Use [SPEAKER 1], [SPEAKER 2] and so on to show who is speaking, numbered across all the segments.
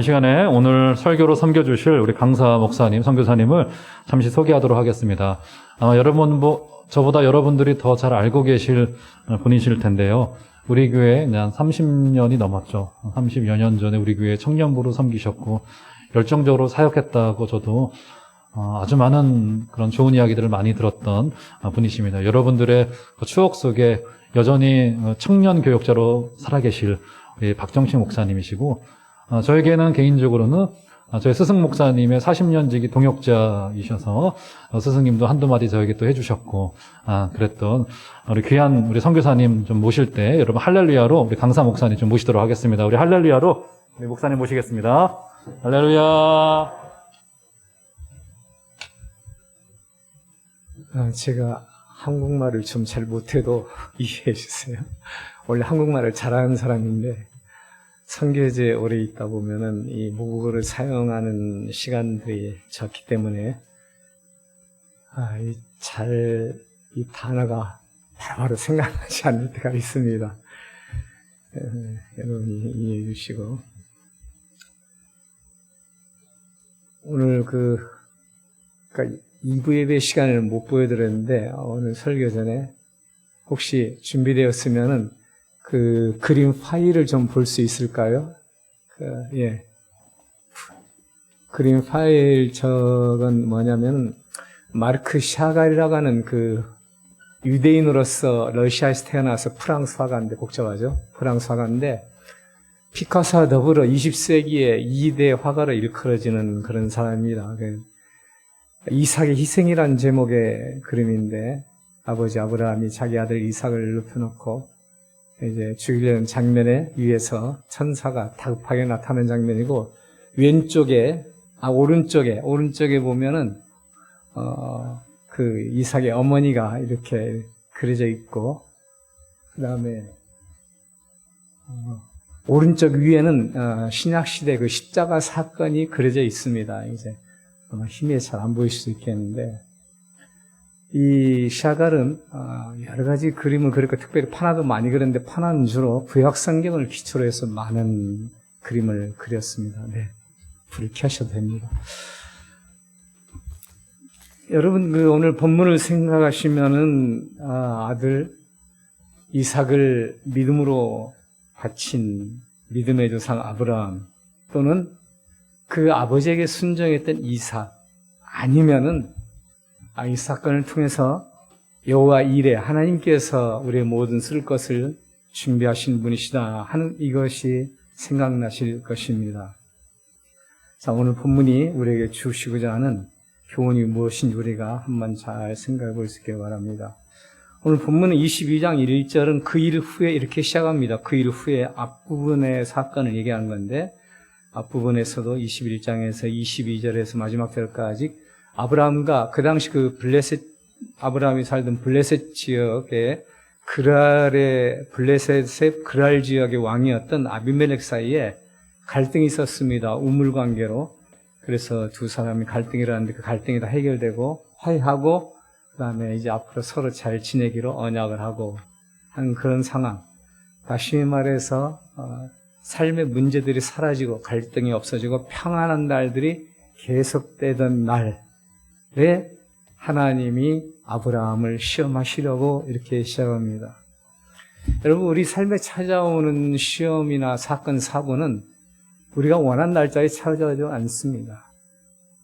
[SPEAKER 1] 시간에 오늘 설교로 섬겨주실 우리 강사 목사님, 선교사님을 잠시 소개하도록 하겠습니다. 아마 저보다 여러분들이 더 잘 알고 계실 분이실 텐데요. 우리 교회 한 30년이 넘었죠. 30여 년 전에 우리 교회 청년부로 섬기셨고, 열정적으로 사역했다고 저도 아주 많은 그런 좋은 이야기들을 많이 들었던 분이십니다. 여러분들의 추억 속에 여전히 청년 교역자로 살아계실 우리 박정식 목사님이시고, 저에게는 개인적으로는 저희 스승 목사님의 40년 지기 동역자이셔서 스승님도 한두 마디 저에게 또 해주셨고, 그랬던 우리 귀한 우리 선교사님 좀 모실 때 여러분 할렐루야로 우리 강사 목사님 좀 모시도록 하겠습니다. 우리 할렐루야로 우리 목사님 모시겠습니다. 할렐루야.
[SPEAKER 2] 제가 한국말을 좀 잘 못해도 이해해 주세요. 원래 한국말을 잘하는 사람인데 선교제에 오래 있다 보면은 이 모국어를 사용하는 시간들이 적기 때문에 이 단어가 바로 생각나지 않을 때가 있습니다. 여러분이 이해해 주시고, 오늘 그러니까 2부 예배 시간을 못 보여드렸는데 오늘 설교 전에 혹시 준비되었으면은 그 그림 파일을 좀 볼 수 있을까요? 그림 파일 저건 뭐냐면 마르크 샤갈이라고 하는 그 유대인으로서 러시아에서 태어나서 프랑스 화가인데, 복잡하죠? 프랑스 화가인데 피카소와 더불어 20세기에 2대 화가로 일컬어지는 그런 사람입니다. 이삭의 희생이라는 제목의 그림인데, 아버지 아브라함이 자기 아들 이삭을 눕혀놓고 이제 죽이려는 장면에 위에서 천사가 다급하게 나타나는 장면이고, 오른쪽에 보면은 그 이삭의 어머니가 이렇게 그려져 있고, 그 다음에 오른쪽 위에는 신약 시대 그 십자가 사건이 그려져 있습니다. 이제 아마 힘이 잘 안 보일 수도 있겠는데, 이 샤갈은 여러 가지 그림을 그리고 특별히 판화도 많이 그렸는데, 판화는 주로 구약 성경을 기초로 해서 많은 그림을 그렸습니다. 네, 불을 켜셔도 됩니다. 여러분 오늘 본문을 생각하시면은 아들 이삭을 믿음으로 바친 믿음의 조상 아브라함, 또는 그 아버지에게 순종했던 이삭, 아니면은 이 사건을 통해서 여호와 이레, 하나님께서 우리의 모든 쓸 것을 준비하신 분이시다 하는 이것이 생각나실 것입니다. 자, 오늘 본문이 우리에게 주시고자 하는 교훈이 무엇인지 우리가 한번 잘 생각해 볼 수 있길 바랍니다. 오늘 본문은 22장 1절은 그 일 후에 이렇게 시작합니다. 그 일 후에 앞부분의 사건을 얘기하는 건데, 앞부분에서도 21장에서 22절에서 마지막 절까지 아브라함과 그 당시 아브라함이 살던 블레셋 지역의 블레셋의 그랄 지역의 왕이었던 아비멜렉 사이에 갈등이 있었습니다. 우물 관계로. 그래서 두 사람이 갈등이라는데 그 갈등이 다 해결되고 화해하고, 그 다음에 이제 앞으로 서로 잘 지내기로 언약을 하고 한 그런 상황. 다시 말해서 삶의 문제들이 사라지고 갈등이 없어지고 평안한 날들이 계속되던 날에 하나님이 아브라함을 시험하시려고 이렇게 시작합니다. 여러분, 우리 삶에 찾아오는 시험이나 사건, 사고는 우리가 원하는 날짜에 찾아오지 않습니다.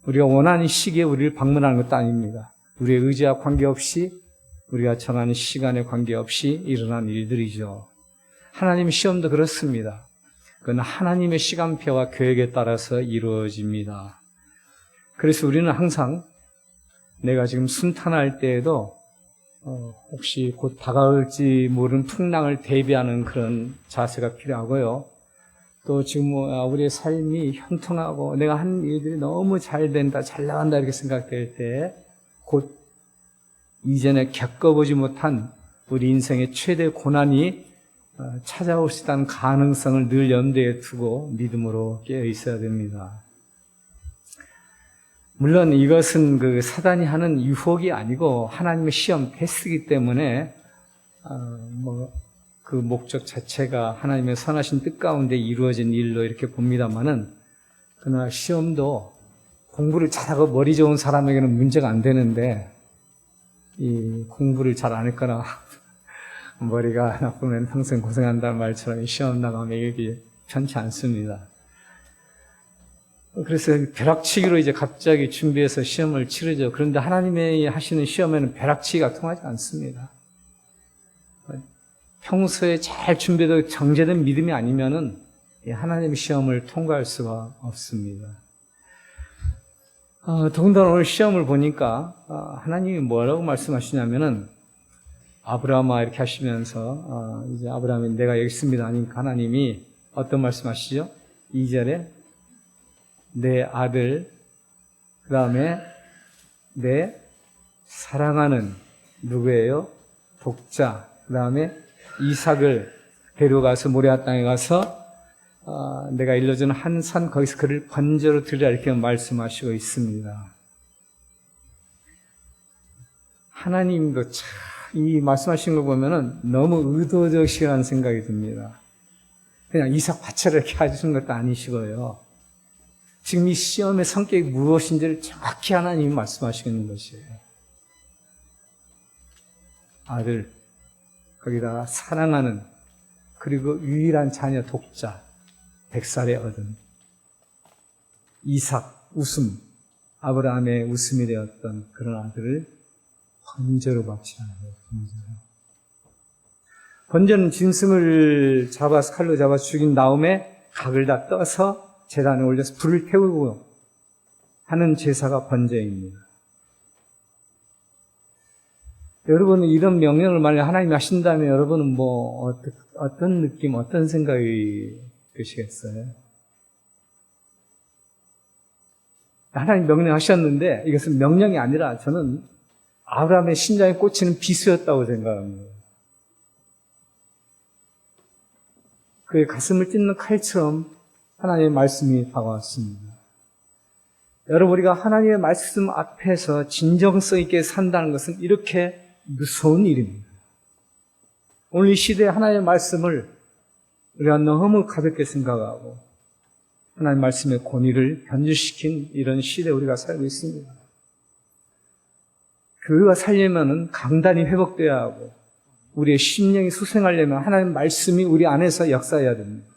[SPEAKER 2] 우리가 원하는 시기에 우리를 방문하는 것도 아닙니다. 우리의 의지와 관계없이, 우리가 정하는 시간에 관계없이 일어난 일들이죠. 하나님의 시험도 그렇습니다. 그건 하나님의 시간표와 계획에 따라서 이루어집니다. 그래서 우리는 항상 내가 지금 순탄할 때에도 혹시 곧 다가올지 모르는 풍랑을 대비하는 그런 자세가 필요하고요. 또 지금 우리의 삶이 형통하고 내가 한 일들이 너무 잘 된다, 잘 나간다 이렇게 생각될 때 곧 이전에 겪어보지 못한 우리 인생의 최대 고난이 찾아올 수 있다는 가능성을 늘 염두에 두고 믿음으로 깨어 있어야 됩니다. 물론 이것은 그 사단이 하는 유혹이 아니고 하나님의 시험 테스트이기 때문에 그 목적 자체가 하나님의 선하신 뜻 가운데 이루어진 일로 이렇게 봅니다만은, 그러나 시험도 공부를 잘하고 머리 좋은 사람에게는 문제가 안 되는데 이 공부를 잘 안 했거나 머리가 나쁘면 평생 고생한다는 말처럼 시험 나가면 이게 편치 않습니다. 그래서 벼락치기로 이제 갑자기 준비해서 시험을 치르죠. 그런데 하나님이 하시는 시험에는 벼락치기가 통하지 않습니다. 평소에 잘 준비되고 정제된 믿음이 아니면은 하나님의 시험을 통과할 수가 없습니다. 더군다나 오늘 시험을 보니까 하나님이 뭐라고 말씀하시냐면은 아브라함아 이렇게 하시면서 이제 아브라함이 내가 여기 있습니다 하니까 하나님이 어떤 말씀하시죠? 2절에 내 아들 그 다음에 내 사랑하는 누구예요? 독자 그 다음에 이삭을 데려가서 모리아 땅에 가서 내가 일러주는 한 산 거기서 그를 번제로 드리라 이렇게 말씀하시고 있습니다. 하나님도 참 이 말씀하신 거 보면은 너무 의도적이라는 생각이 듭니다. 그냥 이삭 바쳐라 이렇게 해주시는 것도 아니시고요. 지금 이 시험의 성격이 무엇인지를 정확히 하나님이 말씀하시는 것이에요. 아들, 거기다가 사랑하는, 그리고 유일한 자녀 독자, 100살에 얻은 이삭, 웃음, 아브라함의 웃음이 되었던 그런 아들을 번제로 바치라는 거예요. 번제는 짐승을 잡아서 칼로 잡아 죽인 다음에 각을 다 떠서 제단에 올려서 불을 태우고 하는 제사가 번제입니다. 여러분은 이런 명령을 만약 하나님이 하신다면 여러분은 뭐 어떤 느낌, 어떤 생각이 드시겠어요? 하나님 명령하셨는데 이것은 명령이 아니라 저는 아브라함의 심장에 꽂히는 비수였다고 생각합니다. 그의 가슴을 찢는 칼처럼 하나님의 말씀이 다가왔습니다. 여러분, 우리가 하나님의 말씀 앞에서 진정성 있게 산다는 것은 이렇게 무서운 일입니다. 오늘 이 시대에 하나님의 말씀을 우리가 너무 가볍게 생각하고 하나님의 말씀의 권위를 변질시킨 이런 시대에 우리가 살고 있습니다. 교회가 살려면은 강단이 회복돼야 하고 우리의 심령이 수생하려면 하나님의 말씀이 우리 안에서 역사해야 됩니다.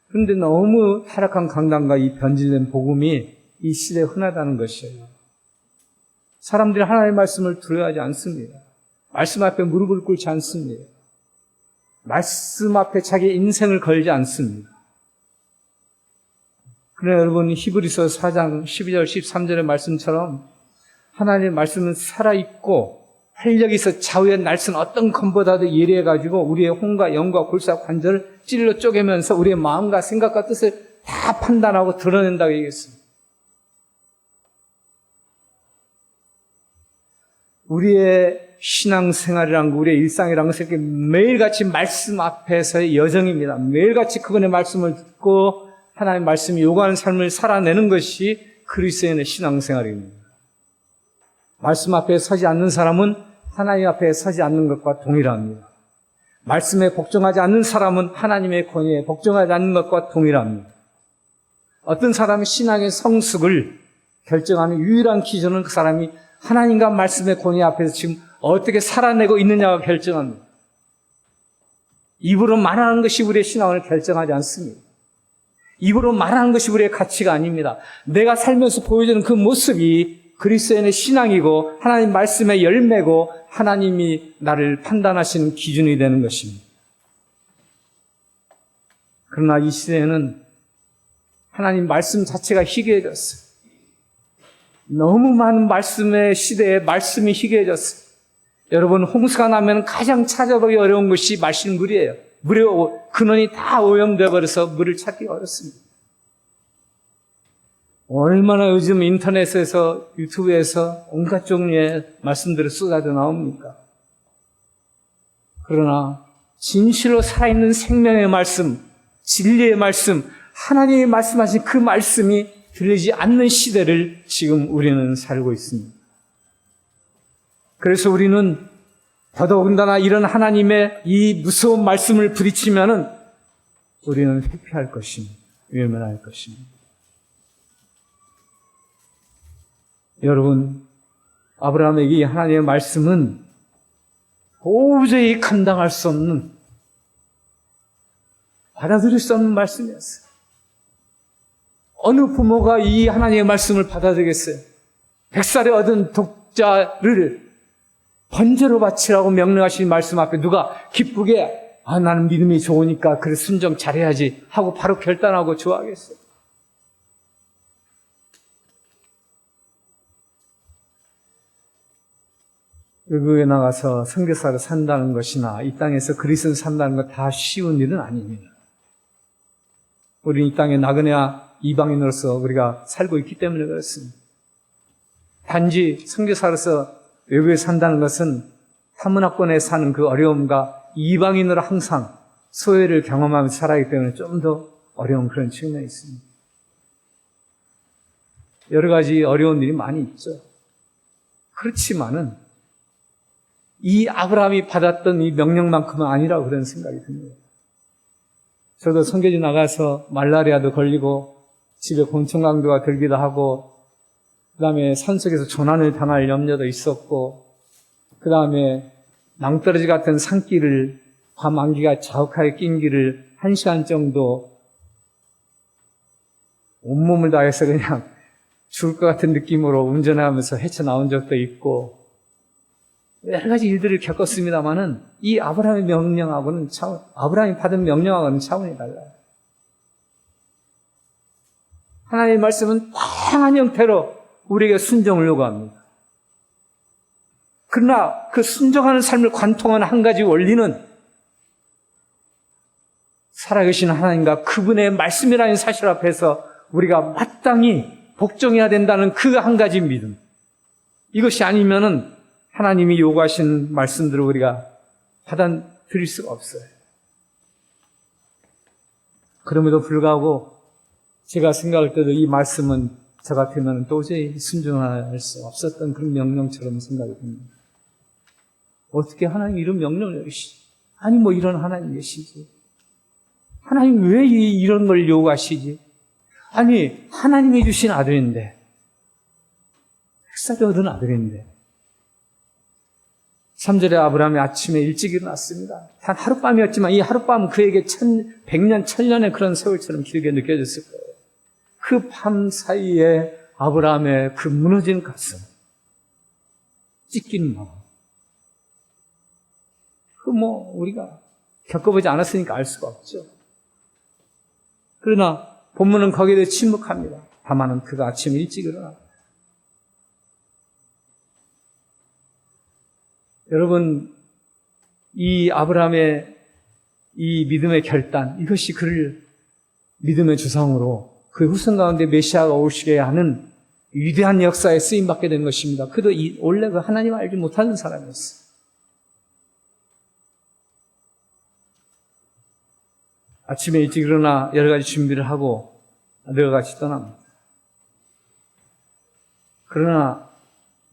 [SPEAKER 2] 그런데 너무 타락한 강단과 이 변질된 복음이 이 시대에 흔하다는 것이에요. 사람들이 하나님의 말씀을 두려워하지 않습니다. 말씀 앞에 무릎을 꿇지 않습니다. 말씀 앞에 자기 인생을 걸지 않습니다. 그러나 여러분 히브리서 4장 12절 13절의 말씀처럼 하나님의 말씀은 살아있고 활력이 있어 좌우의 날선 어떤 검보다도 예리해가지고 우리의 혼과 영과 골사 관절을 찔러 쪼개면서 우리의 마음과 생각과 뜻을 다 판단하고 드러낸다고 얘기했습니다. 우리의 신앙생활이란 거, 우리의 일상이란 것은 이렇게 매일같이 말씀 앞에서의 여정입니다. 매일같이 그분의 말씀을 듣고 하나님의 말씀이 요구하는 삶을 살아내는 것이 그리스도인의 신앙생활입니다. 말씀 앞에 서지 않는 사람은 하나님 앞에 서지 않는 것과 동일합니다. 말씀에 복종하지 않는 사람은 하나님의 권위에 복종하지 않는 것과 동일합니다. 어떤 사람이 신앙의 성숙을 결정하는 유일한 기준은 그 사람이 하나님과 말씀의 권위 앞에서 지금 어떻게 살아내고 있느냐가 결정합니다. 입으로 말하는 것이 우리의 신앙을 결정하지 않습니다. 입으로 말하는 것이 우리의 가치가 아닙니다. 내가 살면서 보여주는 그 모습이 그리스도인의 신앙이고 하나님 말씀의 열매고 하나님이 나를 판단하시는 기준이 되는 것입니다. 그러나 이 시대에는 하나님 말씀 자체가 희귀해졌어요. 너무 많은 말씀의 시대에 말씀이 희귀해졌어요. 여러분, 홍수가 나면 가장 찾아보기 어려운 것이 마실 물이에요. 물의 근원이 다 오염되어 버려서 물을 찾기 어렵습니다. 얼마나 요즘 인터넷에서 유튜브에서 온갖 종류의 말씀들이 쏟아져 나옵니까? 그러나 진실로 살아있는 생명의 말씀, 진리의 말씀, 하나님이 말씀하신 그 말씀이 들리지 않는 시대를 지금 우리는 살고 있습니다. 그래서 우리는 더더군다나 이런 하나님의 이 무서운 말씀을 부딪히면은 우리는 회피할 것입니다. 외면할 것입니다. 여러분, 아브라함에게 이 하나님의 말씀은 도저히 감당할 수 없는, 받아들일 수 없는 말씀이었어요. 어느 부모가 이 하나님의 말씀을 받아들이겠어요? 100살에 얻은 독자를 번제로 바치라고 명령하신 말씀 앞에 누가 기쁘게 나는 믿음이 좋으니까 그래 순종 잘해야지 하고 바로 결단하고 좋아하겠어요? 외국에 나가서 선교사로 산다는 것이나 이 땅에서 그리스도를 산다는 것 다 쉬운 일은 아닙니다. 우리는 이 땅에 나그네와 이방인으로서 우리가 살고 있기 때문에 그렇습니다. 단지 선교사로서 외국에 산다는 것은 타문화권에 사는 그 어려움과 이방인으로 항상 소외를 경험하면서 살아가기 때문에 좀 더 어려운 그런 측면이 있습니다. 여러 가지 어려운 일이 많이 있죠. 그렇지만은 이 아브라함이 받았던 이 명령만큼은 아니라고 그런 생각이 듭니다. 저도 선교지 나가서 말라리아도 걸리고 집에 곤충강도가 들기도 하고 그 다음에 산속에서 조난을 당할 염려도 있었고 그 다음에 낭떠러지 같은 산길을 밤 안개가 자욱하게 낀 길을 1시간 정도 온몸을 다해서 그냥 죽을 것 같은 느낌으로 운전하면서 헤쳐나온 적도 있고 여러 가지 일들을 겪었습니다마는 이 아브라함의 명령하고는 아브라함이 받은 명령하고는 차원이 달라요. 하나님의 말씀은 다양한 형태로 우리에게 순종을 요구합니다. 그러나 그 순종하는 삶을 관통하는 한 가지 원리는 살아계신 하나님과 그분의 말씀이라는 사실 앞에서 우리가 마땅히 복종해야 된다는 그 한 가지 믿음. 이것이 아니면은 하나님이 요구하신 말씀들을 우리가 받아들일 수가 없어요. 그럼에도 불구하고 제가 생각할 때도 이 말씀은 저 같으면 도저히 순종할 수 없었던 그런 명령처럼 생각이 듭니다. 어떻게 하나님이 이런 명령을 내리시지? 아니 뭐 이런 하나님 계시지? 하나님 왜 이런 걸 요구하시지? 아니 하나님이 주신 아들인데 100살에 얻은 아들인데 3절에 아브라함이 아침에 일찍 일어났습니다. 단 하룻밤이었지만 이 하룻밤은 그에게 100년, 1000년의 그런 세월처럼 길게 느껴졌을 거예요. 그 밤 사이에 아브라함의 그 무너진 가슴, 찢긴 마음. 우리가 겪어보지 않았으니까 알 수가 없죠. 그러나 본문은 거기에 대해 침묵합니다. 다만은 그가 아침 일찍 일어났다. 여러분, 이 아브라함의 이 믿음의 결단, 이것이 그를 믿음의 주상으로 그 후손 가운데 메시아가 오시게 하는 위대한 역사에 쓰임받게 된 것입니다. 그도 원래 그 하나님을 알지 못하는 사람이었어요. 아침에 일찍 일어나 여러 가지 준비를 하고 아들과 같이 떠납니다. 그러나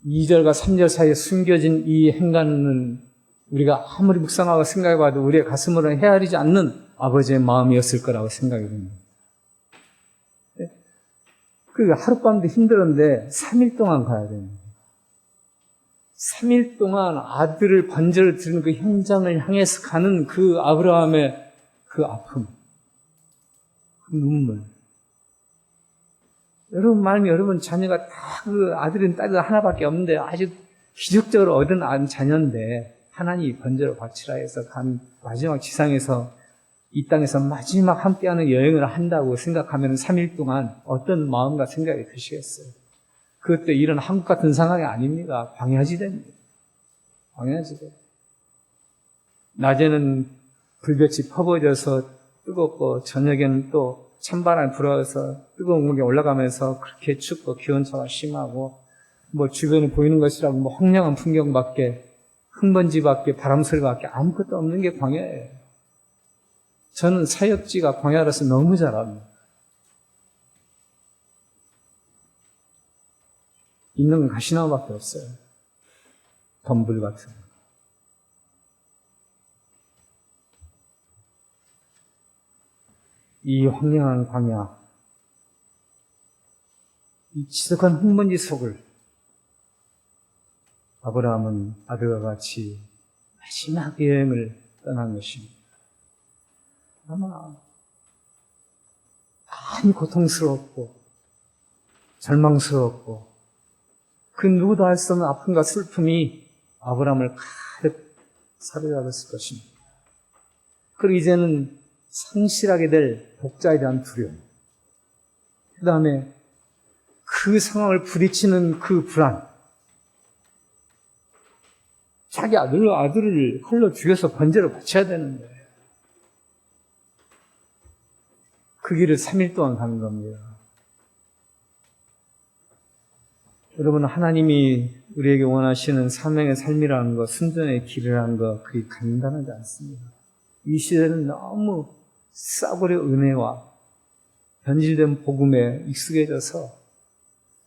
[SPEAKER 2] 2절과 3절 사이에 숨겨진 이 행간은 우리가 아무리 묵상하고 생각해봐도 우리의 가슴으로는 헤아리지 않는 아버지의 마음이었을 거라고 생각이 듭니다. 그 하룻밤도 힘들었는데 3일 동안 가야 됩니다. 3일 동안 아들을 번제를 드리는 그 현장을 향해서 가는 그 아브라함의 그 아픔, 그 눈물. 여러분 자녀가 다 그 아들은 딸도 하나밖에 없는데 아주 기적적으로 얻은 자녀인데 하나님이 번제로 바치라 해서 간 마지막 지상에서 이 땅에서 마지막 함께하는 여행을 한다고 생각하면 3일 동안 어떤 마음과 생각이 드시겠어요? 그때 이런 한국 같은 상황이 아닙니다. 광야지대입니다. 광야지대. 낮에는 불볕이 퍼부어져서 뜨겁고 저녁에는 또 찬바람이 불어서 뜨거운 공기 올라가면서 그렇게 춥고 기온차가 심하고 주변에 보이는 것이라고 황량한 풍경밖에 흙먼지밖에 바람소리밖에 아무것도 없는 게 광야예요. 저는 사역지가 광야라서 너무 잘 압니다. 있는 건 가시나무밖에 없어요. 덤불 같은 거. 이 황량한 광야, 이 지독한 흙먼지 속을 아브라함은 아들과 같이 마지막 여행을 떠난 것입니다. 아마 많이 고통스러웠고 절망스러웠고 그 누구도 알 수 없는 아픔과 슬픔이 아브라함을 가득 사로잡았을 것입니다. 그리고 이제는 상실하게 될 복자에 대한 두려움, 그 다음에 그 상황을 부딪히는 그 불안, 자기 아들을 홀로 죽여서 번제로 바쳐야 되는데 그 길을 3일 동안 가는 겁니다. 여러분, 하나님이 우리에게 원하시는 사명의 삶이라는 것, 순전의 길이라는 것, 그게 간단하지 않습니다. 이 시대는 너무 싸구려 은혜와 변질된 복음에 익숙해져서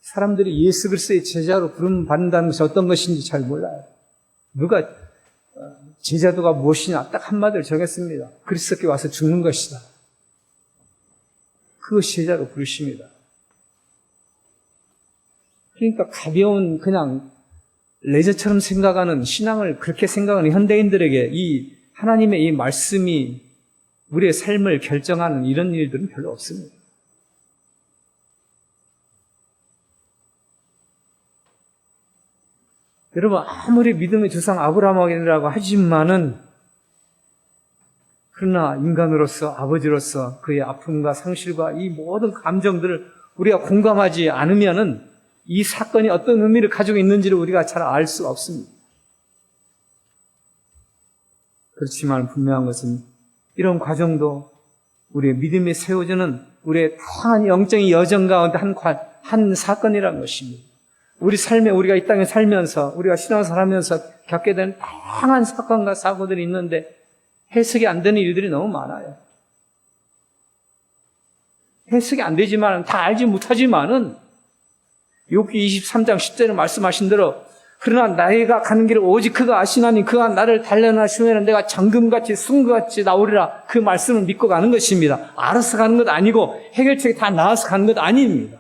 [SPEAKER 2] 사람들이 예수 그리스도의 제자로 부름 받는다는 것이 어떤 것인지 잘 몰라요. 누가 제자도가 무엇이냐 딱 한마디를 정했습니다. 그리스도께 와서 죽는 것이다. 그것이 제자로 부르십니다. 그러니까 가벼운 그냥 레저처럼 생각하는 신앙을 그렇게 생각하는 현대인들에게 이 하나님의 이 말씀이 우리의 삶을 결정하는 이런 일들은 별로 없습니다. 여러분, 아무리 믿음의 조상 아브라함이라고 하지만은 그러나 인간으로서 아버지로서 그의 아픔과 상실과 이 모든 감정들을 우리가 공감하지 않으면은 이 사건이 어떤 의미를 가지고 있는지를 우리가 잘 알 수가 없습니다. 그렇지만 분명한 것은 이런 과정도 우리의 믿음이 세워지는 우리의 다양한 영적인 여정 가운데 한 사건이라는 것입니다. 우리 삶에 우리가 이 땅에 살면서 우리가 신앙생활 하면서 겪게 되는 다양한 사건과 사고들이 있는데 해석이 안 되는 일들이 너무 많아요. 해석이 안 되지만 다 알지 못하지만은 욥기 23장 10절에 말씀하신 대로 그러나 나이가 가는 길을 오직 그가 아시나니 그가 나를 단련하시면 내가 잠금같이 순금같이 나오리라. 그 말씀을 믿고 가는 것입니다. 알아서 가는 것 아니고 해결책이 다 나와서 가는 것 아닙니다.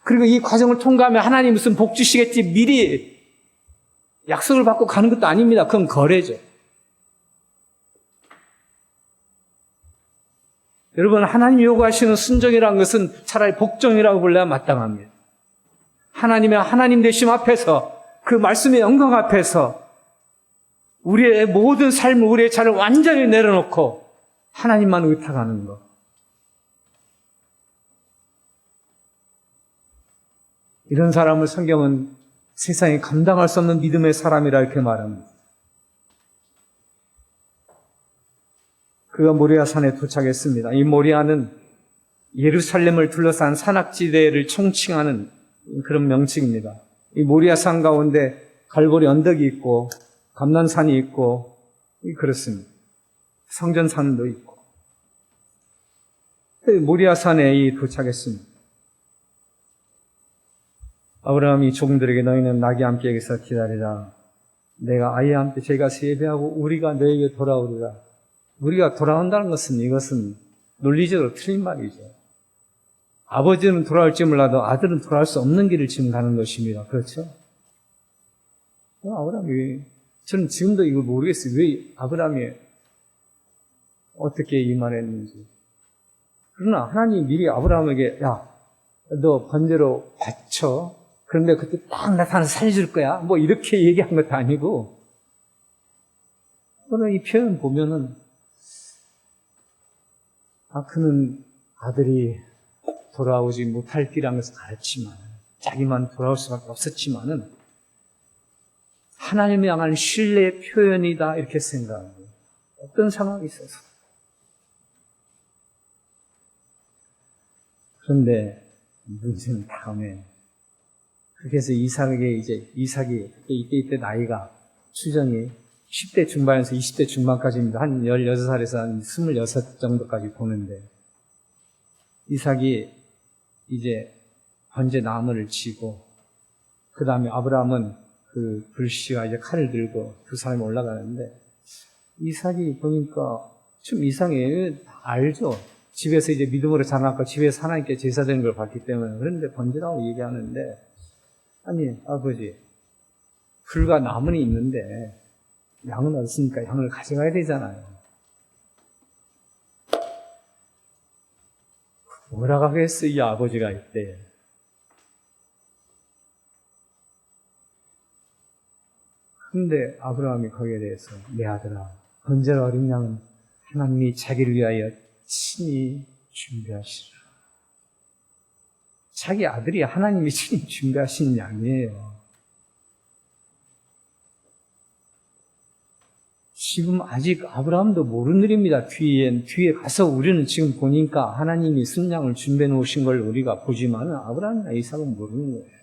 [SPEAKER 2] 그리고 이 과정을 통과하면 하나님 무슨 복 주시겠지 미리 약속을 받고 가는 것도 아닙니다. 그건 거래죠. 여러분, 하나님 요구하시는 순종이라는 것은 차라리 복종이라고 불러야 마땅합니다. 하나님의 하나님 되심 앞에서 그 말씀의 영광 앞에서 우리의 모든 삶을 우리의 자를 완전히 내려놓고 하나님만 의탁하는 것. 이런 사람을 성경은 세상에 감당할 수 없는 믿음의 사람이라 이렇게 말합니다. 그가 모리아 산에 도착했습니다. 이 모리아는 예루살렘을 둘러싼 산악지대를 총칭하는 그런 명칭입니다. 이 모리아 산 가운데 갈보리 언덕이 있고 감난산이 있고 그렇습니다. 성전산도 있고 모리아 산에 도착했습니다. 아브라함이 종들에게 너희는 나귀 함께 여기서 기다리라. 내가 아이와 함께 제가 세배하고 우리가 너에게 돌아오리라. 우리가 돌아온다는 것은 이것은 논리적으로 틀린 말이죠. 아버지는 돌아올지 몰라도 아들은 돌아올 수 없는 길을 지금 가는 것입니다. 그렇죠? 아브라함이 저는 지금도 이걸 모르겠어요. 왜 아브라함이 어떻게 이 말을 했는지. 그러나 하나님이 미리 아브라함에게 야, 너 번제로 바쳐. 그런데 그때 딱 나타나서 살려줄 거야. 뭐 이렇게 얘기한 것도 아니고 그러나 이 표현 보면은 그는 아들이 돌아오지 못할 길이라는 것을 알지만 자기만 돌아올 수밖에 없었지만은 하나님을 향한 신뢰의 표현이다 이렇게 생각합니다. 어떤 상황이 있어서. 그런데 문제는 다음에 그렇게 해서 이삭이 이때 나이가 추정이 10대 중반에서 20대 중반까지입니다. 한 16살에서 한 26 정도까지 보는데 이삭이 이제 번제 나무를 치고 그 다음에 아브라함은 그 불씨와 이제 칼을 들고 두 사람이 올라가는데 이삭이 보니까 좀 이상해요. 알죠? 집에서 이제 믿음으로 자라났고 집에서 하나님께 제사되는 걸 봤기 때문에 그런데 번제라고 얘기하는데 아니 아버지 불과 나무는 있는데 양은 없으니까 양을 가져가야 되잖아요. 뭐라고 하겠어요 이 아버지가 이때. 근데 아브라함이 거기에 대해서 내 아들아 번제로 어린 양은 하나님이 자기를 위하여 친히 준비하시라. 자기 아들이 하나님이 친히 준비하신 양이에요. 지금 아직 아브라함도 모르는 일입니다. 뒤에 가서 우리는 지금 보니까 하나님이 순양을 준비해 놓으신 걸 우리가 보지만 아브라함이나 이삭은 모르는 거예요.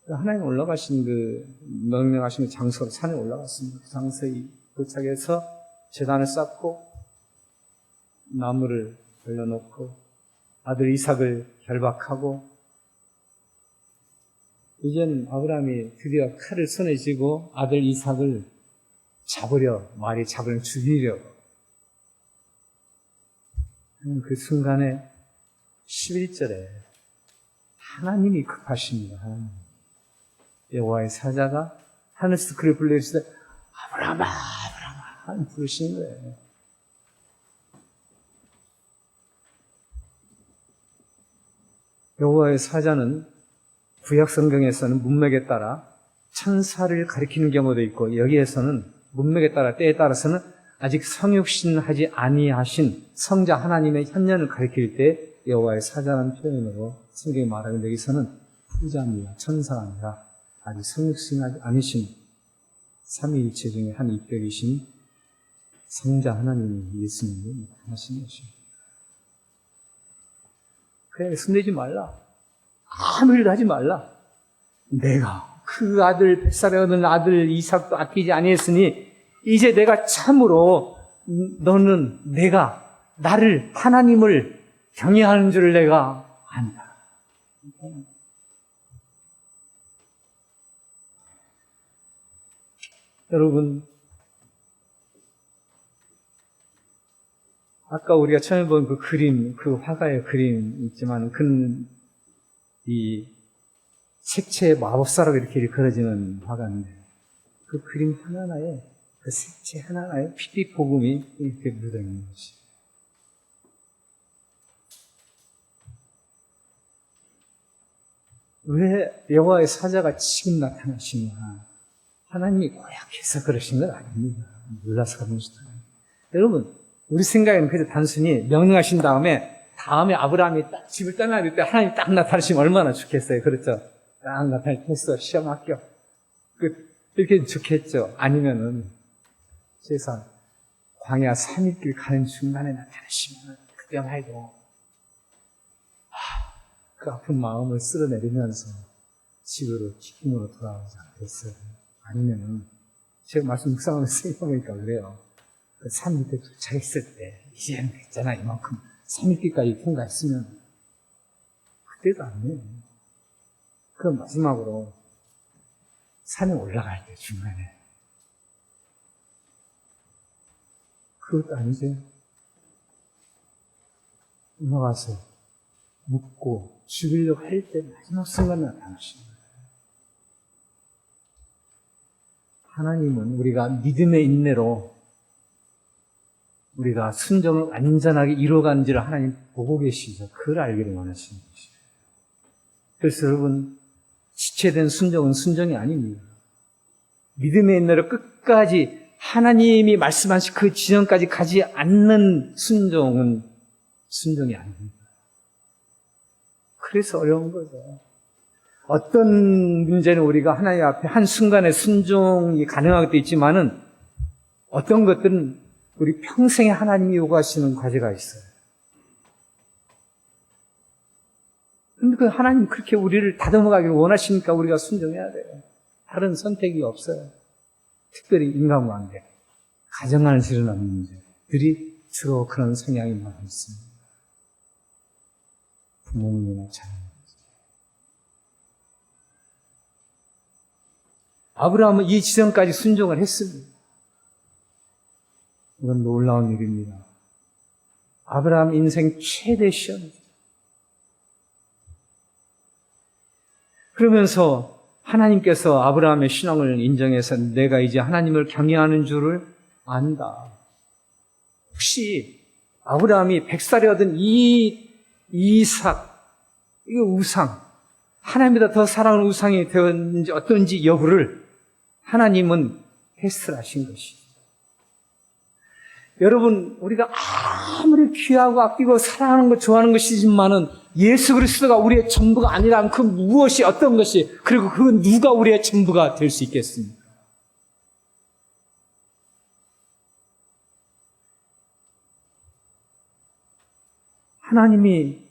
[SPEAKER 2] 하나님 올라가신 명령하신 장소로 산에 올라갔습니다. 그 장소에 도착해서 제단을 쌓고 나무를 걸려놓고 아들 이삭을 결박하고 이제는 아브라함이 드디어 칼을 손에 쥐고 아들 이삭을 말이 잡으려 죽이려고 하는 그 순간에 11절에 하나님이 급하십니다. 하나님. 여호와의 사자가 하늘에서 그를 불러주시되 아브라함아 아브라함아 부르시는 거예요. 여호와의 사자는 구약 성경에서는 문맥에 따라 천사를 가리키는 경우도 있고 여기에서는 문맥에 따라 때에 따라서는 아직 성육신하지 아니하신 성자 하나님의 현년을 가리킬 때 여호와의 사자라는 표현으로 성경이 말하는데 여기서는 후자입니다. 천사가 아니라 아직 성육신하지 않으신 삼위일체 중에 한 인격이신 성자 하나님이 예수님을 나타나신 것입니다. 그냥 손대지 말라. 아무 일도 하지 말라. 내가 그 아들 뱃살에 얻은 아들 이삭도 아끼지 아니했으니 이제 내가 참으로 너는 나를 하나님을 경외하는 줄 내가 안다. 여러분 아까 우리가 처음에 본 그 그림, 그 화가의 그림 있지만 이 색채의 마법사로 이렇게 그려지는 화가인데 그 그림 하나하나에 그 색채 하나하나에 피빛 복음이 이렇게 묻어있는 것이. 왜 여호와의 사자가 지금 나타나시냐? 하나님이 고약해서 그러신 건 아닙니다. 놀라서 그런 것도 아닙니다. 여러분, 우리 생각에는 그저 단순히 명령하신 다음에 아브라함이 딱 집을 떠나야 때 하나님이 딱 나타나시면 얼마나 좋겠어요. 그렇죠? 딱 나타날 됐어. 시험 합격. 이렇게 좋겠죠. 아니면은 세상 광야 3일길 가는 중간에 나타나시면 그때만 해도 그 아픈 마음을 쓸어내리면서 집으로 기쁨으로 돌아오지 않겠어요. 아니면은 제가 말씀 묵상하면서 생각해보니까 그래요. 그 산 밑에 도착했을 때 이제는 됐잖아 이만큼 3일길까지 통과했으면 그때도 안 돼요. 그럼 마지막으로 산에 올라갈 때 중간에 그것도 아니죠. 올라가서 묻고 죽이려고 할 때 마지막 순간에 나타나시는 거예요. 하나님은 우리가 믿음의 인내로 우리가 순종을 완전하게 이루어간지를 하나님 보고 계시죠. 그걸 알기를 원하시는 것이에요. 그래서 여러분 지체된 순종은 순종이 아닙니다. 믿음의 인내로 끝까지 하나님이 말씀하신 그 지점까지 가지 않는 순종은 순종이 아닙니다. 그래서 어려운 거죠. 어떤 문제는 우리가 하나님 앞에 한순간에 순종이 가능한 것도 있지만은 어떤 것들은 우리 평생에 하나님이 요구하시는 과제가 있어요. 근데 그 하나님 그렇게 우리를 다듬어가기를 원하시니까 우리가 순종해야 돼요. 다른 선택이 없어요. 특별히 인간관계, 가정안에서 일어나는 문제들이 주로 그런 성향이 많이 있습니다. 부모님이나 자녀. 아브라함은 이 지점까지 순종을 했습니다. 이건 놀라운 일입니다. 아브라함 인생 최대 시험이죠. 그러면서 하나님께서 아브라함의 신앙을 인정해서 내가 이제 하나님을 경외하는 줄을 안다. 혹시 아브라함이 100살이 얻은 이 이삭, 이거 우상, 하나님보다 더 사랑하는 우상이 되었는지 어떤지 여부를 하나님은 테스트를 하신 것이죠. 여러분, 우리가 아무리 귀하고 아끼고 사랑하는 것, 좋아하는 것이지만은 예수 그리스도가 우리의 전부가 아니라면 그 무엇이 어떤 것이, 그리고 그 누가 우리의 전부가 될 수 있겠습니까? 하나님이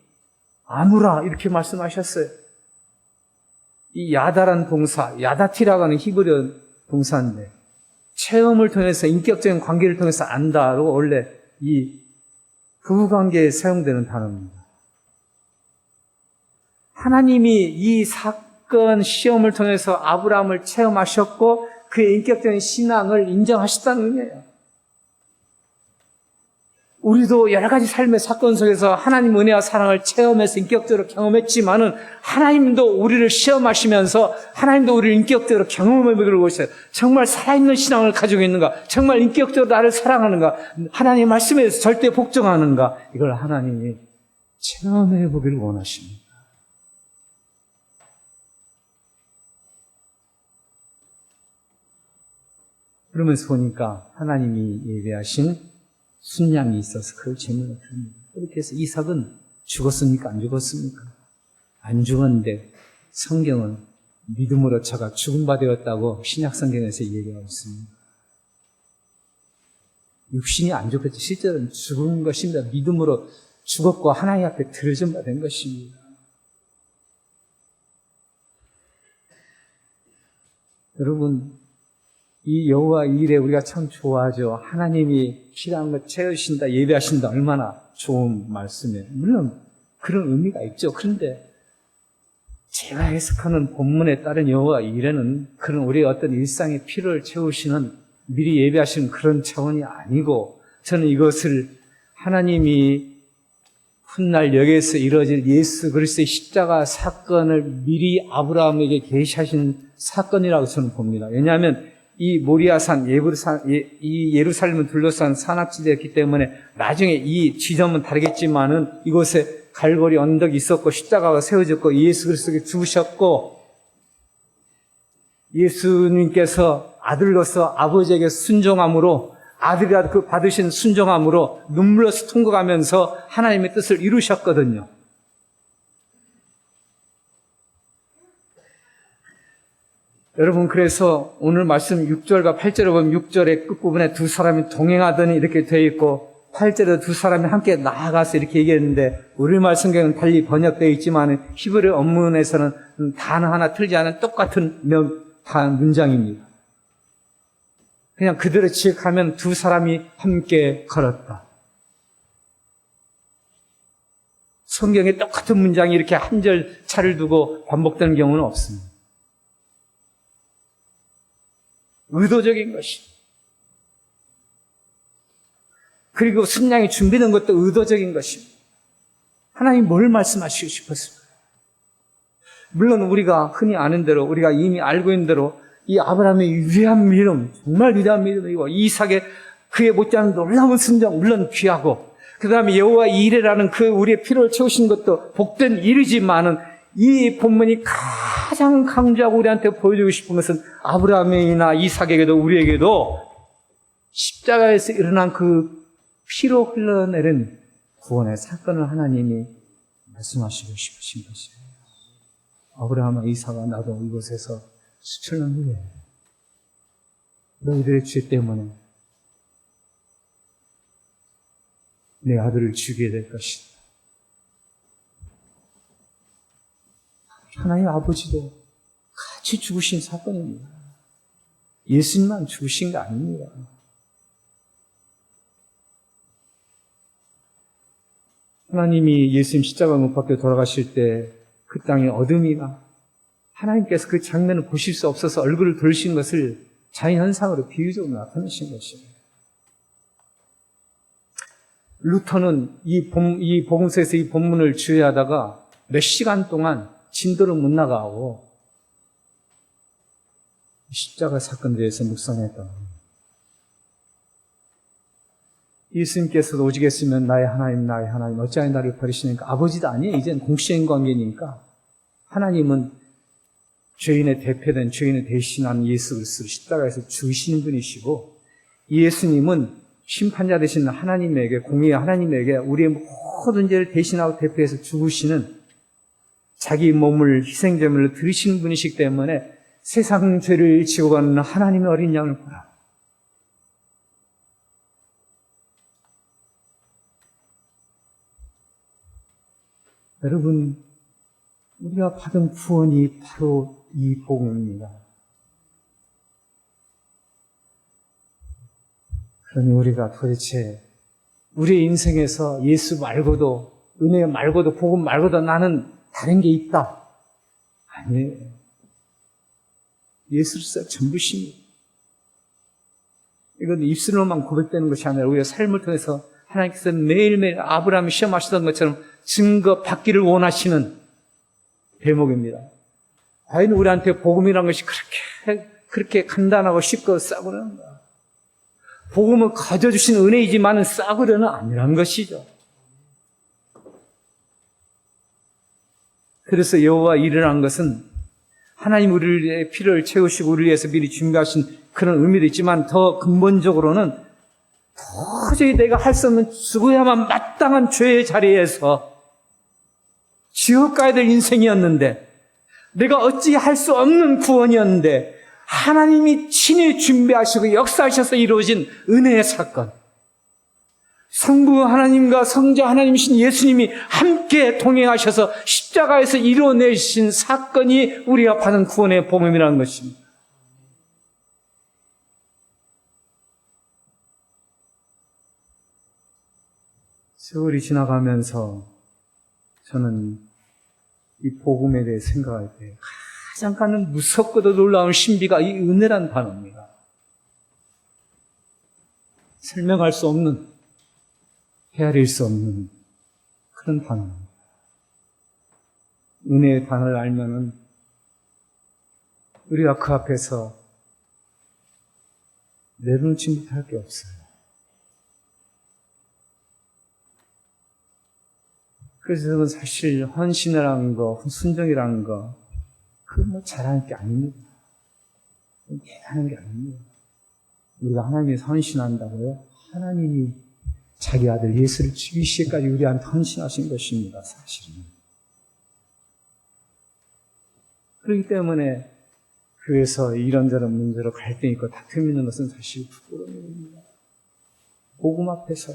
[SPEAKER 2] 아무라 이렇게 말씀하셨어요. 이 야다란 동사, 야다티라고 하는 히브리어 동사인데 체험을 통해서 인격적인 관계를 통해서 안다로 원래 이 부부관계에 사용되는 단어입니다. 하나님이 이 사건 시험을 통해서 아브라함을 체험하셨고 그의 인격적인 신앙을 인정하셨다는 의미예요. 우리도 여러 가지 삶의 사건 속에서 하나님 은혜와 사랑을 체험해서 인격적으로 경험했지만은 하나님도 우리를 시험하시면서 하나님도 우리를 인격적으로 경험해 보고 있어요. 정말 살아있는 신앙을 가지고 있는가? 정말 인격적으로 나를 사랑하는가? 하나님의 말씀에 대해서 절대 복종하는가? 이걸 하나님이 체험해 보기를 원하십니다. 그러면서 보니까 하나님이 예배하신 순양이 있어서 그걸 제물로 드립니다. 그렇게 해서 이삭은 죽었습니까? 안 죽었습니까? 안 죽었는데 성경은 믿음으로 저가 죽은 바 되었다고 신약 성경에서 얘기하고 있습니다. 육신이 안 죽었지 실제로는 죽은 것입니다. 믿음으로 죽었고 하나님 앞에 들어진 바 된 것입니다. 여러분, 이 여호와 일에 우리가 참 좋아하죠. 하나님이 필요한 것 채우신다, 예배하신다, 얼마나 좋은 말씀이에요. 물론 그런 의미가 있죠. 그런데 제가 해석하는 본문에 따른 여호와 일에는 그런 우리의 어떤 일상의 필요를 채우시는 미리 예배하시는 그런 차원이 아니고 저는 이것을 하나님이 훗날 여기에서 이루어질 예수 그리스도의 십자가 사건을 미리 아브라함에게 계시하신 사건이라고 저는 봅니다. 왜냐하면 이 모리아산, 이 예루살렘을 둘러싼 산악지대였기 때문에 나중에 이 지점은 다르겠지만은 이곳에 갈보리 언덕이 있었고 십자가가 세워졌고 예수 그리스도께 죽으셨고 예수님께서 아들로서 아버지에게 순종함으로 아들이 그 받으신 순종함으로 눈물로서 통곡하면서 하나님의 뜻을 이루셨거든요. 여러분, 그래서 오늘 말씀 6절과 8절을 보면 6절의 끝부분에 두 사람이 동행하더니 이렇게 되어 있고 8절에 두 사람이 함께 나아가서 이렇게 얘기했는데 우리말 성경은 달리 번역되어 있지만 히브리 원문에서는 단어 하나 틀지 않은 똑같은 문장입니다. 그냥 그대로 지역하면 두 사람이 함께 걸었다. 성경에 똑같은 문장이 이렇게 한 절 차를 두고 반복되는 경우는 없습니다. 의도적인 것이. 그리고 순양이 준비된 것도 의도적인 것입니다. 하나님 뭘 말씀하시고 싶었을까요? 물론 우리가 흔히 아는 대로 우리가 이미 알고 있는 대로 이 아브라함의 위대한 믿음, 정말 위대한 믿음이고 이삭의 그에 못지않은 놀라운 순종, 물론 귀하고 그 다음에 여호와 이레라는 그 우리의 필요를 채우신 것도 복된 일이지만은 이 본문이 가장 강조하고 우리한테 보여주고 싶은 것은 아브라함이나 이삭에게도 우리에게도 십자가에서 일어난 그 피로 흘러내린 구원의 사건을 하나님이 말씀하시고 싶으신 것이에요. 아브라함과 이삭아 나도 이곳에서 수천 년 후에 너희들의 죄 때문에 내 아들을 죽이게 될 것이다. 하나님 아버지도 같이 죽으신 사건입니다. 예수님만 죽으신 게 아닙니다. 하나님이 예수님 십자가 못 박혀 돌아가실 때 그 땅에 어둠이나 하나님께서 그 장면을 보실 수 없어서 얼굴을 돌리신 것을 자연현상으로 비유적으로 나타내신 것입니다. 루터는 이 복음서에서 이 본문을 주의하다가 몇 시간 동안 진도를 못 나가고 십자가 사건에 대해서 묵상했다. 예수님께서도 오직했으면 나의 하나님 어찌하여 나를 버리시니까 아버지도 아니에요. 이제는 공시인 관계니까 하나님은 죄인의 대표된 죄인을 대신한 예수 그리스도를 십자가에서 죽이시는 분이시고 예수님은 심판자 되신 하나님에게 공의의 하나님에게 우리의 모든 죄를 대신하고 대표해서 죽으시는 자기 몸을 희생제물로 드리시는 분이시기 때문에 세상 죄를 지고 가는 하나님의 어린 양을 보라. 여러분, 우리가 받은 구원이 바로 이 복음입니다. 그러니 우리가 도대체 우리의 인생에서 예수 말고도 은혜 말고도 복음 말고도 나는 다른 게 있다. 아니에요. 예수를 전부십니다. 이건 입술로만 고백되는 것이 아니라 우리의 삶을 통해서 하나님께서 매일매일 아브라함이 시험하시던 것처럼 증거 받기를 원하시는 대목입니다. 과연 우리한테 복음이라는 것이 그렇게 간단하고 쉽고 싸구려는가? 복음을 가져주신 은혜이지만은 싸구려는 아니란 것이죠. 그래서 여호와 일이라는 것은 하나님 우리의 필요를 채우시고 우리를 위해서 미리 준비하신 그런 의미도 있지만 더 근본적으로는 도저히 내가 할 수 없는 죽어야만 마땅한 죄의 자리에서 지옥 가야 될 인생이었는데 내가 어찌 할 수 없는 구원이었는데 하나님이 친히 준비하시고 역사하셔서 이루어진 은혜의 사건. 성부 하나님과 성자 하나님이신 예수님이 함께 동행하셔서 십자가에서 이루어내신 사건이 우리가 받은 구원의 복음이라는 것입니다. 세월이 지나가면서 저는 이 복음에 대해 생각할 때 가장 가는 무섭고도 놀라운 신비가 이 은혜란 단어입니다. 설명할 수 없는, 헤아릴 수 없는 그런 단어입니다. 은혜의 단어를 알면은 우리가 그 앞에서 내려놓지 못할 게 없어요. 그래서 저는 사실 헌신이라는 거, 순종이라는 거, 그건 잘하는 게 아닙니다. 대단한 게 아닙니다. 우리가 하나님께서 헌신한다고요? 하나님이 자기 아들 예수를 죽이시기까지 우리한테 헌신하신 것입니다, 사실은. 그렇기 때문에 교회에서 이런저런 문제로 갈등이 있고 다툼이 있는 것은 사실 부끄러운 일입니다. 복음 앞에서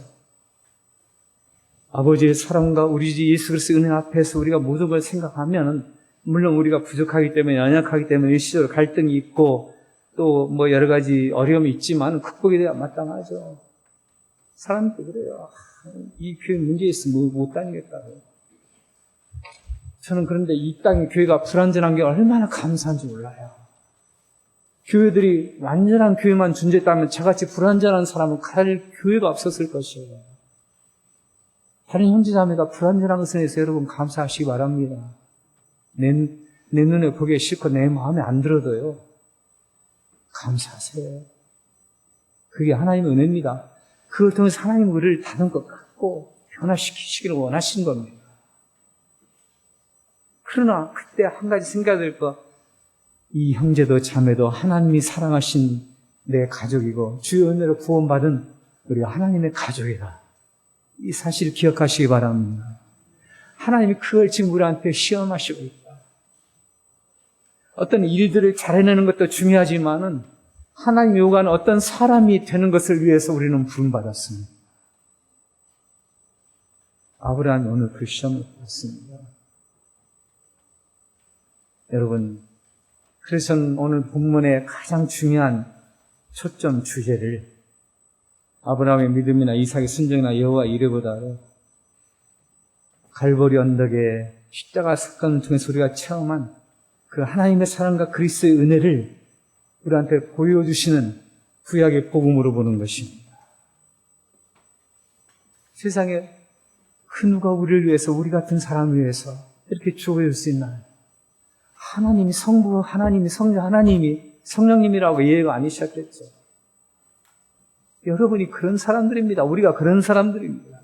[SPEAKER 2] 아버지의 사랑과 우리 주 예수 그리스도의 은혜 앞에서 우리가 모든 걸 생각하면 물론 우리가 부족하기 때문에 연약하기 때문에 일시적으로 갈등이 있고 또 뭐 여러 가지 어려움이 있지만 극복이 돼야 마땅하죠. 사람도 그래요. 이 교회 문제 있으면 못 다니겠다고. 저는 그런데 이 땅의 교회가 불완전한 게 얼마나 감사한지 몰라요. 교회들이 완전한 교회만 존재했다면 저같이 불완전한 사람은 갈 교회가 없었을 것이에요. 다른 형제자매가 불완전한 것에 대해서 여러분 감사하시기 바랍니다. 내 눈에 보기에 싫고 내 마음에 안 들어도요. 감사하세요. 그게 하나님의 은혜입니다. 그걸 통해서 하나님 우리를 다른 것 같고 변화시키시기를 원하신 겁니다. 그러나 그때 한 가지 생각될 거, 이 형제도 자매도 하나님이 사랑하신 내 가족이고 주의 은혜로 구원받은 우리가 하나님의 가족이다. 이 사실을 기억하시기 바랍니다. 하나님이 그걸 지금 우리한테 시험하시고 있다. 어떤 일들을 잘해내는 것도 중요하지만은 하나님이 요구하는 어떤 사람이 되는 것을 위해서 우리는 부름받았습니다. 아브라함이 오늘 그 시험을 받았습니다. 여러분, 그래서 저는 오늘 본문의 가장 중요한 초점 주제를 아브라함의 믿음이나 이삭의 순종이나 여호와 이레보다도 갈보리 언덕의 십자가 사건을 통해서 우리가 체험한 그 하나님의 사랑과 그리스도의 은혜를 우리한테 보여주시는 구약의 복음으로 보는 것입니다. 세상에 그 누가 우리를 위해서, 우리 같은 사람을 위해서 이렇게 죽어줄 수 있나요? 하나님이 성부, 하나님이 성자, 하나님이 성령님이라고 이해가 아니셨겠죠. 여러분이 그런 사람들입니다. 우리가 그런 사람들입니다.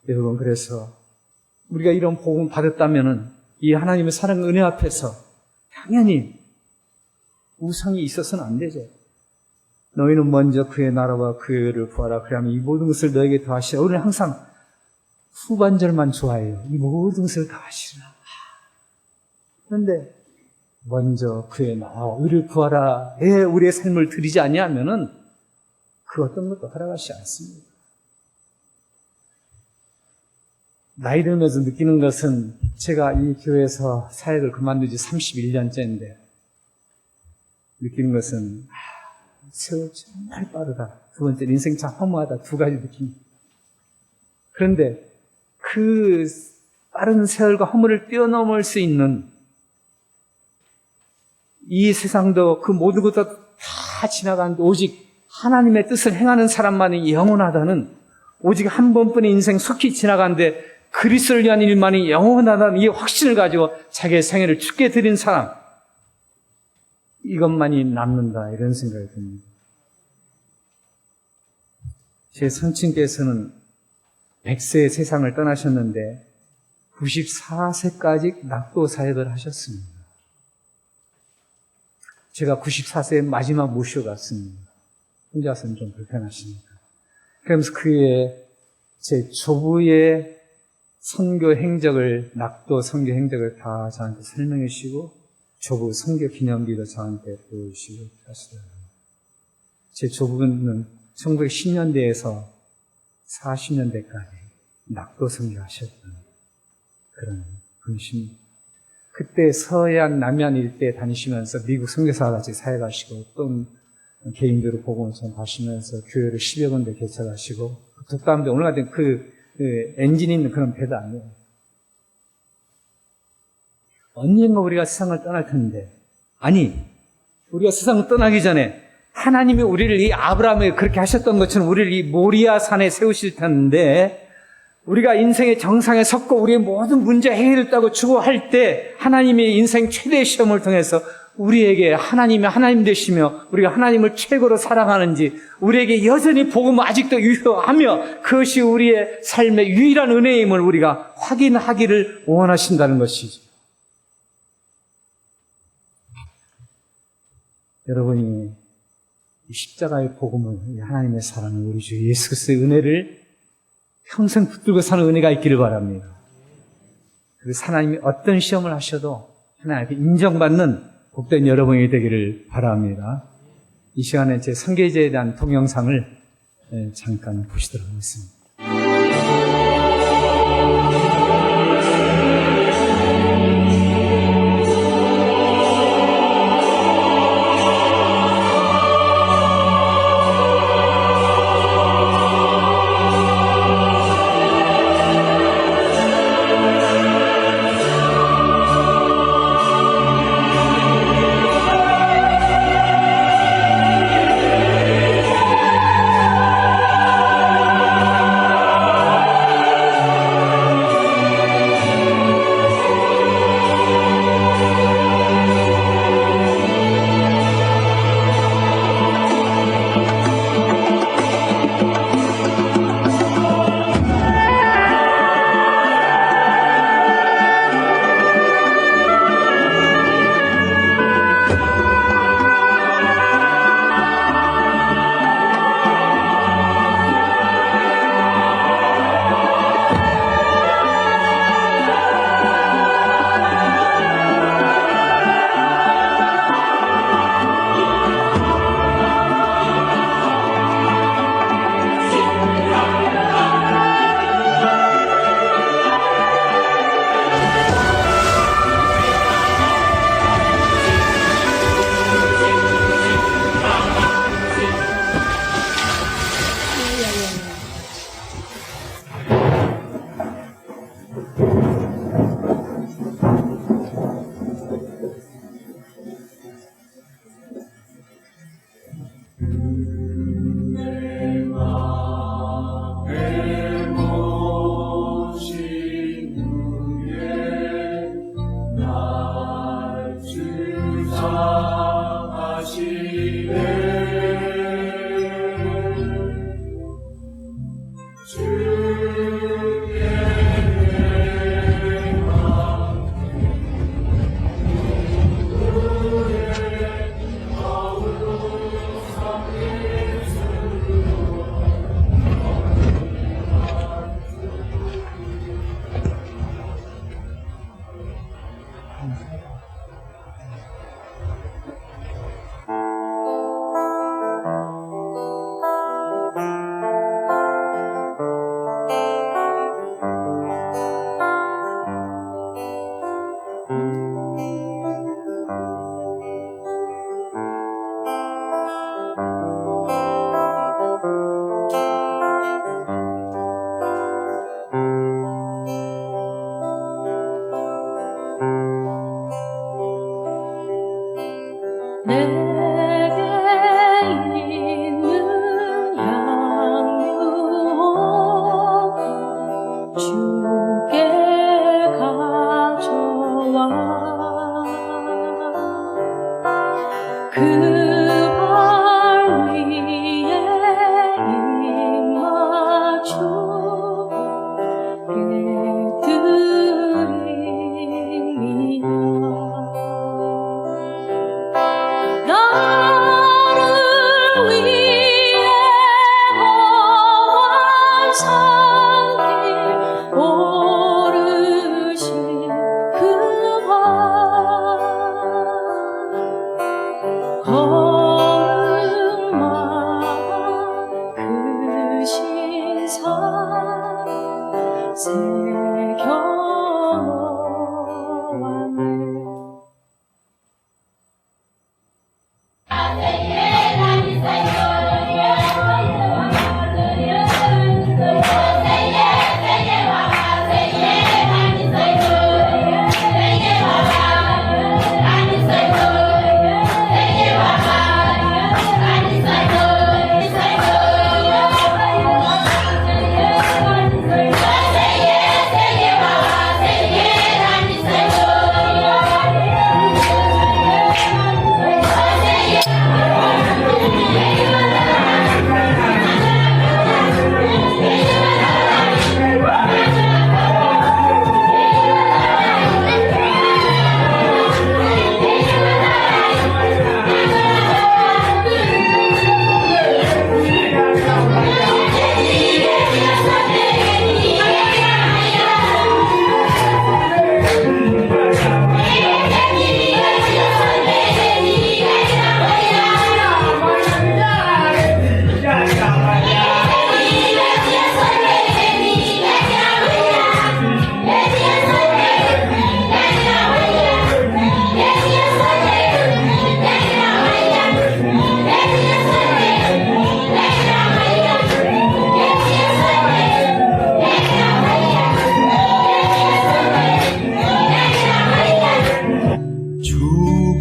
[SPEAKER 2] 여러분, 그래서 우리가 이런 복음을 받았다면은 이 하나님의 사랑 은혜 앞에서 당연히 우상이 있어서는 안 되죠. 너희는 먼저 그의 나라와 그의 의를 구하라. 그러면 이 모든 것을 너에게 더하시라. 우리는 항상 후반절만 좋아해요. 이 모든 것을 더하시라. 그런데 먼저 그의 나라와 의를 구하라에 우리의 삶을 드리지 아니하면은 그 어떤 것도 허락하시지 않습니다. 나이 들면서 느끼는 것은 제가 이 교회에서 사역을 그만둔 지 31년째인데 느끼는 것은 세월 정말 빠르다. 두 번째, 인생 참 허무하다. 두 가지 느낍니다. 그런데 그 빠른 세월과 허물을 뛰어넘을 수 있는 이 세상도 그 모든 것도 다 지나가는데 오직 하나님의 뜻을 행하는 사람만이 영원하다는, 오직 한 번뿐인 인생 속히 지나가는데 그리스도를 위한 일만이 영원하다는 이 확신을 가지고 자기의 생애를 죽게 드린 사람, 이것만이 남는다, 이런 생각이 듭니다. 제 선친께서는 100세의 세상을 떠나셨는데 94세까지 낙도 사역을 하셨습니다. 제가 94세에 마지막 모셔갔습니다. 혼자서는 좀 불편하시니까. 그러면서 그의 제 조부의 선교 행적을, 낙도 선교 행적을 다 저한테 설명해 주시고 조부 선교 기념비도 저한테 보여주시고 하시더라고요. 제 조부는 1910년대에서 40년대까지 낙도 선교하셨던 그런 분이십니다. 그때 서해안, 남해안 일대에 다니시면서 미국 선교사와 같이 사역하시고 또 개인적으로 복음을 하시면서 교회를 10여 군데 개척하시고 독감도 오늘 같은 그 엔진 있는 그런 배도 아니에요. 언젠가 우리가 세상을 떠날 텐데, 아니, 우리가 세상을 떠나기 전에 하나님이 우리를 이 아브라함에 그렇게 하셨던 것처럼 우리를 이 모리아 산에 세우실 텐데, 우리가 인생의 정상에 섰고 우리의 모든 문제 해결했다고 추구할 때 하나님이 인생 최대의 시험을 통해서 우리에게 하나님이 하나님 되시며 우리가 하나님을 최고로 사랑하는지, 우리에게 여전히 복음은 아직도 유효하며 그것이 우리의 삶의 유일한 은혜임을 우리가 확인하기를 원하신다는 것이죠. 여러분이 이 십자가의 복음을, 하나님의 사랑을, 우리 주 예수 그리스도의 은혜를 평생 붙들고 사는 은혜가 있기를 바랍니다. 그리고 하나님이 어떤 시험을 하셔도 하나님께 인정받는 복된 여러분이 되기를 바랍니다. 이 시간에 제 선교제에 대한 동영상을 잠깐 보시도록 하겠습니다.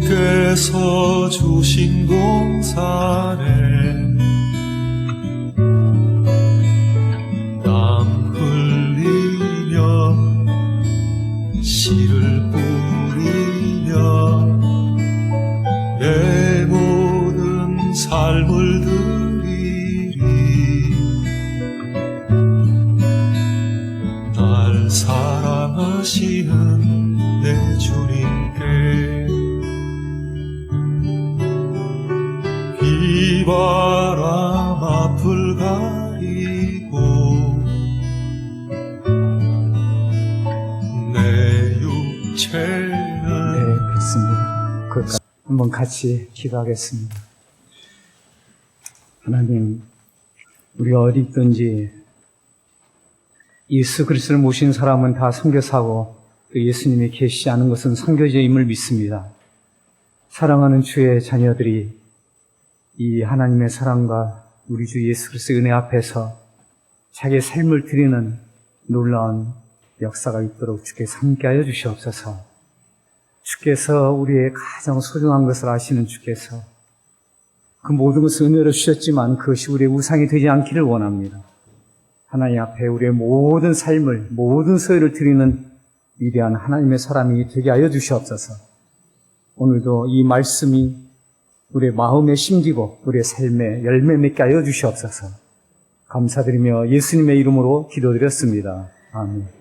[SPEAKER 3] 주께서 주신 동산에 땀 흘리며 씨를 뿌리며 내 모든 삶을 드리리. 날 사랑하시는 내 주님께 비바람 앞을 가리고 내 육체는
[SPEAKER 2] 네, 그렇습니다. 그것까지 한번 같이 기도하겠습니다. 하나님, 우리가 어디 있든지 예수 그리스도를 모신 사람은 다 선교사고 또 예수님이 계시지 않은 것은 선교제임을 믿습니다. 사랑하는 주의 자녀들이 이 하나님의 사랑과 우리 주 예수 그리스도의 은혜 앞에서 자기의 삶을 드리는 놀라운 역사가 있도록 주께서 함께하여 주시옵소서. 주께서 우리의 가장 소중한 것을 아시는 주께서 그 모든 것을 은혜로 주셨지만 그것이 우리의 우상이 되지 않기를 원합니다. 하나님 앞에 우리의 모든 삶을, 모든 소유를 드리는 위대한 하나님의 사람이 되게 하여 주시옵소서. 오늘도 이 말씀이 우리의 마음에 심기고 우리의 삶에 열매 맺게 하여 주시옵소서. 감사드리며 예수님의 이름으로 기도드렸습니다. 아멘.